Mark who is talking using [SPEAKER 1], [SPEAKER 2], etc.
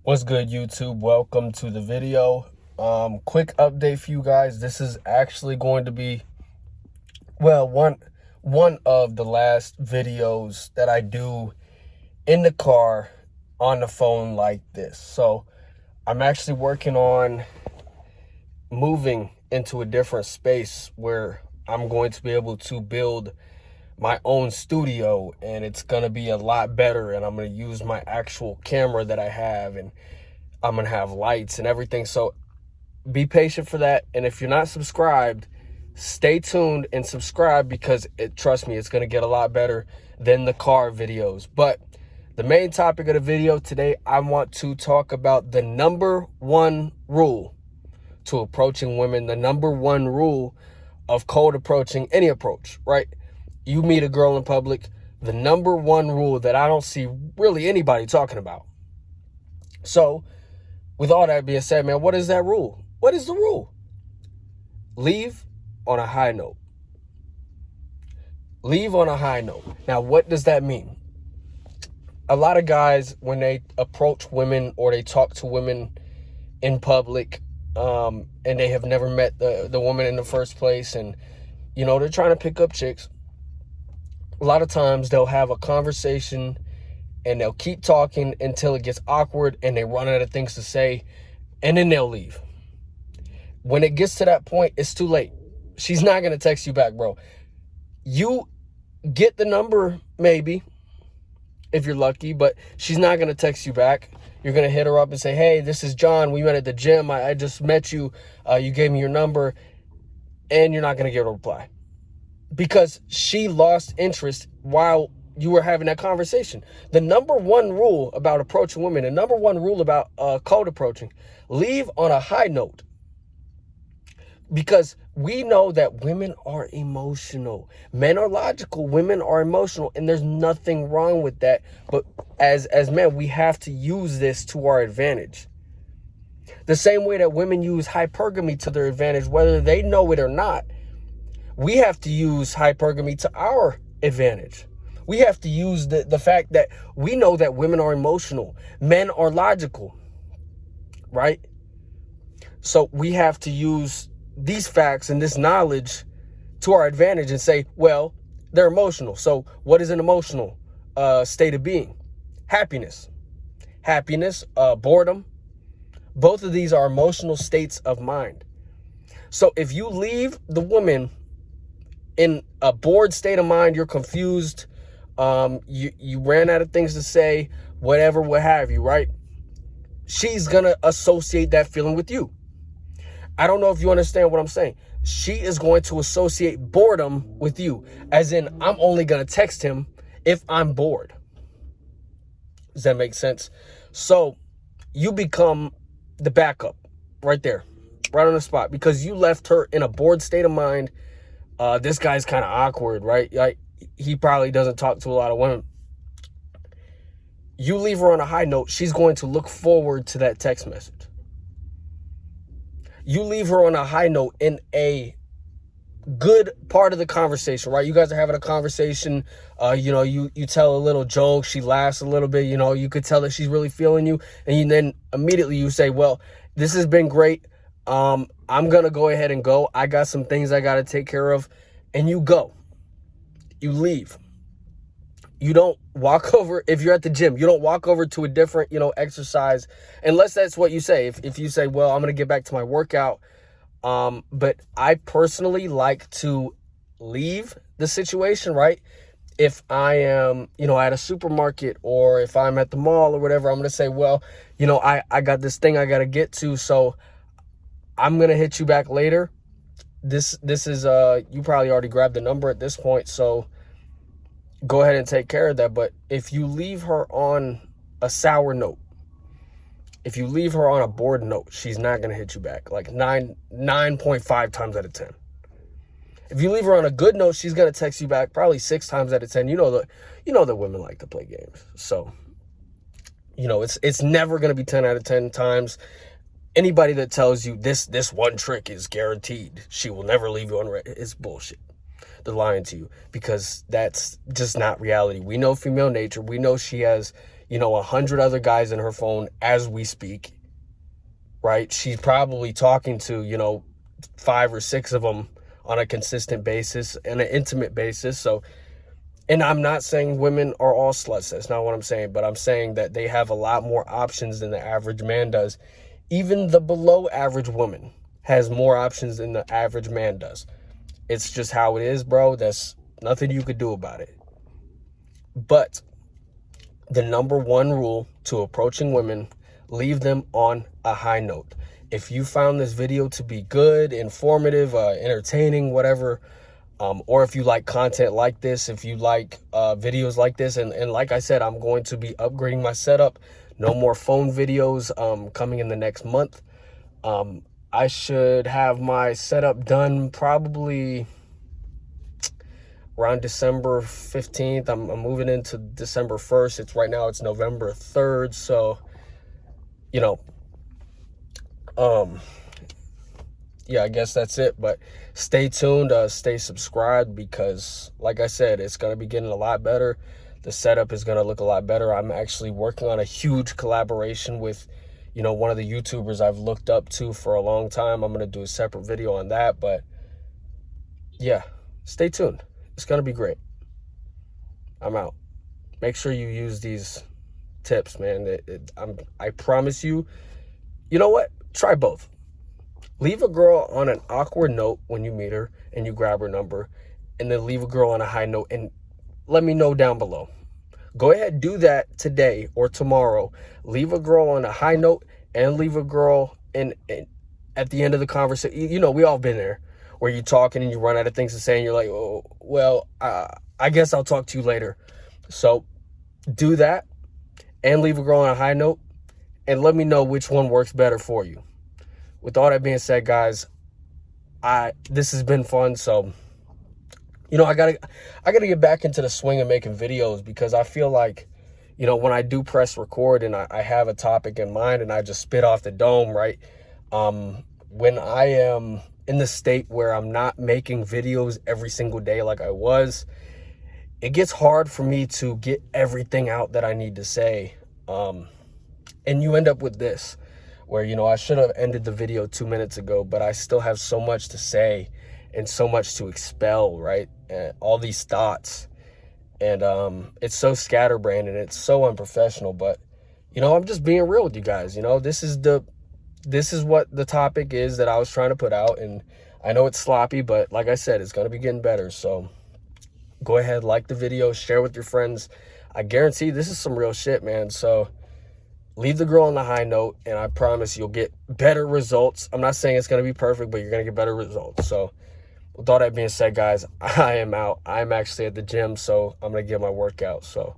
[SPEAKER 1] What's good, YouTube? Welcome to the video. Quick update for you guys. This is actually going to be, well, one of the last videos that I do in the car on the phone like this. So I'm actually working on moving into a different space where I'm going to be able to build my own studio, and it's going to be a lot better, and I'm going to use my actual camera that I have, and I'm going to have lights and everything. So be patient for that. And if you're not subscribed, stay tuned and subscribe, because trust me, it's going to get a lot better than the car videos. But the main topic of the video today, I want to talk about the number one rule to approaching women, the number one rule of cold approaching any approach, right? You meet a girl in public, the number one rule that I don't see really anybody talking about. So with all that being said, man, what is that rule? What is the rule? Leave on a high note. Leave on a high note. Now, what does that mean? A lot of guys, when they approach women or they talk to women in public, and they have never met the woman in the first place, and, you know, they're trying to pick up chicks, a lot of times they'll have a conversation and they'll keep talking until it gets awkward and they run out of things to say, and then they'll leave. When it gets to that point, it's too late. She's not going to text you back, bro. You get the number, maybe, if you're lucky, but she's not going to text you back. You're going to hit her up and say, hey, this is John. We met at the gym. I just met you. You gave me your number. And you're not going to get a reply, because she lost interest while you were having that conversation. The number one rule about approaching women, the number one rule about cold approaching, leave on a high note. Because we know that women are emotional. Men are logical. Women are emotional. And there's nothing wrong with that. But as men, we have to use this to our advantage. The same way that women use hypergamy to their advantage, whether they know it or not, we have to use hypergamy to our advantage. We have to use the fact that we know that women are emotional. Men are logical, right? So we have to use these facts and this knowledge to our advantage and say, well, they're emotional. So what is an emotional state of being? Happiness, boredom. Both of these are emotional states of mind. So if you leave the woman in a bored state of mind, you're confused, you ran out of things to say, whatever, what have you, right? She's going to associate that feeling with you. I don't know if you understand what I'm saying. She is going to associate boredom with you, as in, I'm only going to text him if I'm bored. Does that make sense? So you become the backup right there, right on the spot, because you left her in a bored state of mind. This guy's kind of awkward, right? Like, he probably doesn't talk to a lot of women. You leave her on a high note, she's going to look forward to that text message. You leave her on a high note in a good part of the conversation, right? You guys are having a conversation, you know, you tell a little joke, she laughs a little bit, you know, you could tell that she's really feeling you, and then immediately you say, well, this has been great. I'm going to go ahead and go. I got some things I got to take care of. And you go. You leave. You don't walk over. If you're at the gym, you don't walk over to a different, exercise, unless that's what you say. If you say, well, I'm going to get back to my workout. But I personally like to leave the situation, right? If I am, at a supermarket, or if I'm at the mall or whatever, I'm going to say, well, I got this thing I got to get to. So I'm going to hit you back later. This is, you probably already grabbed the number at this point. So go ahead and take care of that. But if you leave her on a sour note, if you leave her on a bored note, she's not going to hit you back, like 9.5 times out of 10. If you leave her on a good note, she's going to text you back probably 6 times out of 10. You know that women like to play games. So, it's never going to be 10 out of 10 times. Anybody that tells you this one trick is guaranteed, she will never leave you on red, is bullshit. They're lying to you, because that's just not reality. We know female nature. We know she has, 100 other guys in her phone as we speak, right? She's probably talking to, 5 or 6 of them on a consistent basis and an intimate basis. So, and I'm not saying women are all sluts. That's not what I'm saying. But I'm saying that they have a lot more options than the average man does. Even the below average woman has more options than the average man does. It's just how it is, bro. That's nothing you could do about it. But the number one rule to approaching women, leave them on a high note. If you found this video to be good, informative, entertaining, whatever, or if you like content like this, if you like videos like this, and like I said, I'm going to be upgrading my setup. No more phone videos coming in the next month. I should have my setup done probably around December 15th. I'm moving into December 1st. Right now it's November 3rd. So, yeah, I guess that's it. But stay tuned, stay subscribed, because like I said, it's going to be getting a lot better. The setup is going to look a lot better. I'm actually working on a huge collaboration with, one of the YouTubers I've looked up to for a long time. I'm going to do a separate video on that. But yeah, stay tuned. It's going to be great. I'm out. Make sure you use these tips, man. I promise you. You know what? Try both. Leave a girl on an awkward note when you meet her and you grab her number, and then leave a girl on a high note and let me know down below. Go ahead, do that today or tomorrow. Leave a girl on a high note and leave a girl in at the end of the conversation. We all been there, where you're talking and you run out of things to say and you're like, oh, well, I guess I'll talk to you later. So do that and leave a girl on a high note and let me know which one works better for you. With all that being said, guys, this has been fun. So, I gotta get back into the swing of making videos, because I feel like, when I do press record and I have a topic in mind and I just spit off the dome, right? When I am in the state where I'm not making videos every single day like I was, it gets hard for me to get everything out that I need to say. And you end up with this, where, I should have ended the video 2 minutes ago, but I still have so much to say and so much to expel, right? And all these thoughts. And it's so scatterbrained and it's so unprofessional. But, I'm just being real with you guys. This is what the topic is that I was trying to put out. And I know it's sloppy, but like I said, it's going to be getting better. So go ahead, like the video, share with your friends. I guarantee this is some real shit, man. So leave the girl on the high note, and I promise you'll get better results. I'm not saying it's going to be perfect, but you're going to get better results. So with all that being said, guys, I am out. I'm actually at the gym, so I'm going to get my workout. So